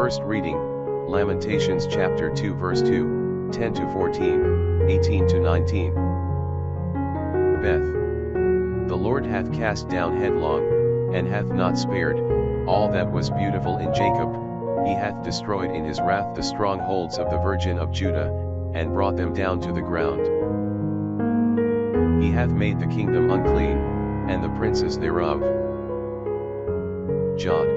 First reading, Lamentations chapter 2 verse 2, 10 to 14, 18 to 19. Beth. The Lord hath cast down headlong, and hath not spared, all that was beautiful in Jacob. He hath destroyed in his wrath the strongholds of the Virgin of Judah, and brought them down to the ground. He hath made the kingdom unclean, and the princes thereof. Jod.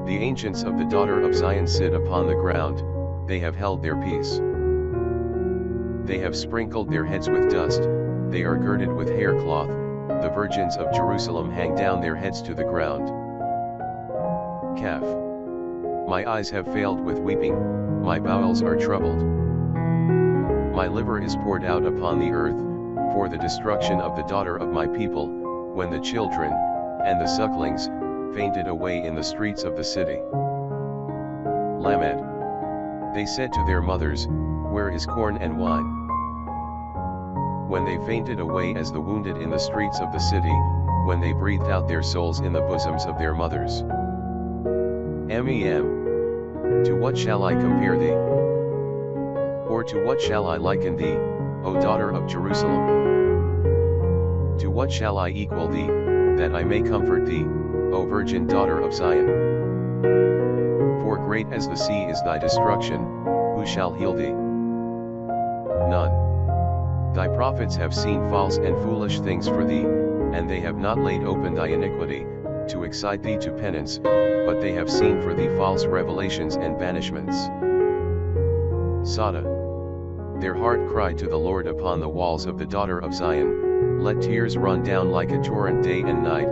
The ancients of the daughter of Zion sit upon the ground, they have held their peace. They have sprinkled their heads with dust, they are girded with haircloth, the virgins of Jerusalem hang down their heads to the ground. Kaf. My eyes have failed with weeping, my bowels are troubled. My liver is poured out upon the earth, for the destruction of the daughter of my people, when the children, and the sucklings, fainted away in the streets of the city. Lamed. They said to their mothers, where is corn and wine? When they fainted away as the wounded in the streets of the city, when they breathed out their souls in the bosoms of their mothers. Mem. To what shall I compare thee? Or to what shall I liken thee, O daughter of Jerusalem? To what shall I equal thee, that I may comfort thee, O virgin daughter of Zion? For great as the sea is thy destruction, who shall heal thee? None. Thy prophets have seen false and foolish things for thee, and they have not laid open thy iniquity, to excite thee to penance, but they have seen for thee false revelations and banishments. Sada. Their heart cried to the Lord upon the walls of the daughter of Zion, let tears run down like a torrent day and night,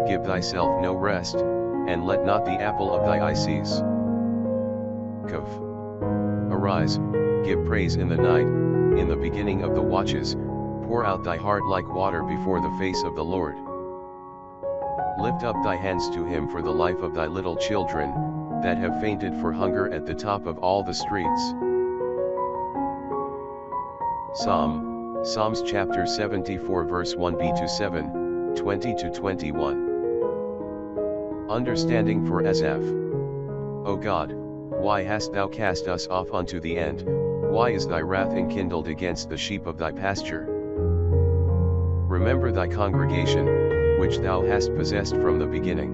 give thyself no rest, and let not the apple of thy eye cease. Kav. Arise, give praise in the night, in the beginning of the watches, pour out thy heart like water before the face of the Lord. Lift up thy hands to him for the life of thy little children, that have fainted for hunger at the top of all the streets. Psalms chapter 74 verse 1b to 7, 20 to 21. Understanding for Asaph. O God, why hast thou cast us off unto the end? Why is thy wrath enkindled against the sheep of thy pasture? Remember thy congregation, which thou hast possessed from the beginning.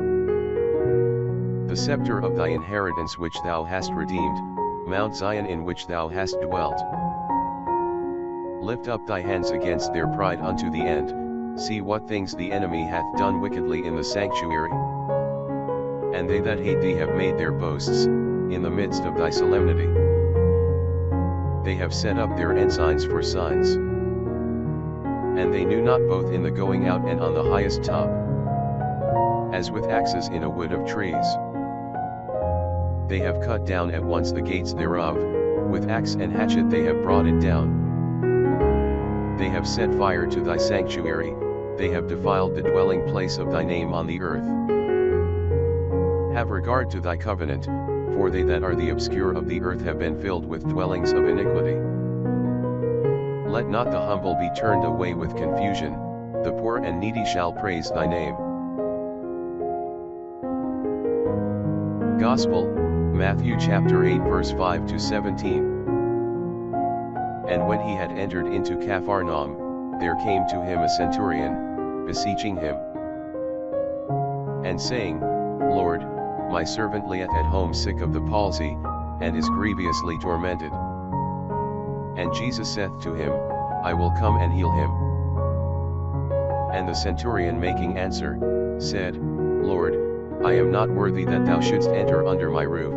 The scepter of thy inheritance which thou hast redeemed, Mount Zion in which thou hast dwelt. Lift up thy hands against their pride unto the end, see what things the enemy hath done wickedly in the sanctuary. And they that hate thee have made their boasts, in the midst of thy solemnity. They have set up their ensigns for signs. And they knew not both in the going out and on the highest top. As with axes in a wood of trees. They have cut down at once the gates thereof, with axe and hatchet they have brought it down. They have set fire to thy sanctuary, they have defiled the dwelling place of thy name on the earth. Have regard to thy covenant, for they that are the obscure of the earth have been filled with dwellings of iniquity. Let not the humble be turned away with confusion, the poor and needy shall praise thy name. Gospel, Matthew chapter 8 verse 5 to 17. And when he had entered into Capharnaum, there came to him a centurion, beseeching him, and saying, Lord, my servant lieth at home sick of the palsy, and is grievously tormented. And Jesus saith to him, I will come and heal him. And the centurion making answer, said, Lord, I am not worthy that thou shouldst enter under my roof,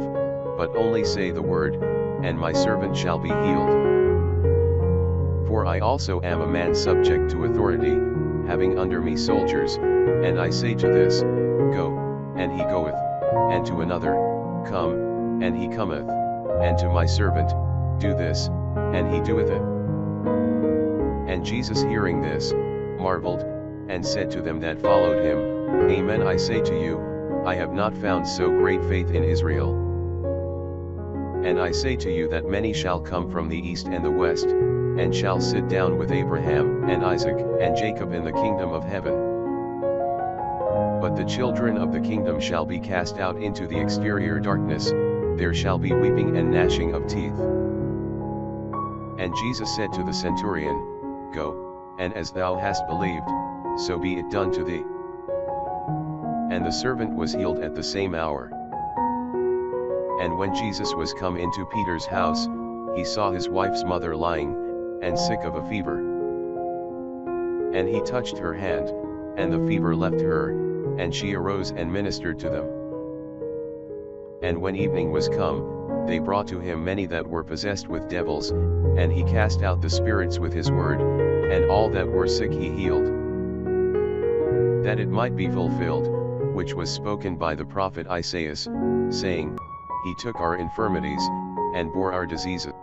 but only say the word, and my servant shall be healed. For I also am a man subject to authority, having under me soldiers, and I say to this, Go, and he goeth, and to another, Come, and he cometh, and to my servant, Do this, and he doeth it. And Jesus hearing this, marveled, and said to them that followed him, Amen I say to you, I have not found so great faith in Israel. And I say to you that many shall come from the east and the west, and shall sit down with Abraham and Isaac and Jacob in the kingdom of heaven. But the children of the kingdom shall be cast out into the exterior darkness, there shall be weeping and gnashing of teeth. And Jesus said to the centurion, Go, and as thou hast believed, so be it done to thee. And the servant was healed at the same hour. And when Jesus was come into Peter's house, he saw his wife's mother lying, and sick of a fever. And he touched her hand, and the fever left her, and she arose and ministered to them. And when evening was come, they brought to him many that were possessed with devils, and he cast out the spirits with his word, and all that were sick he healed. That it might be fulfilled, which was spoken by the prophet Isaiah, saying, He took our infirmities, and bore our diseases.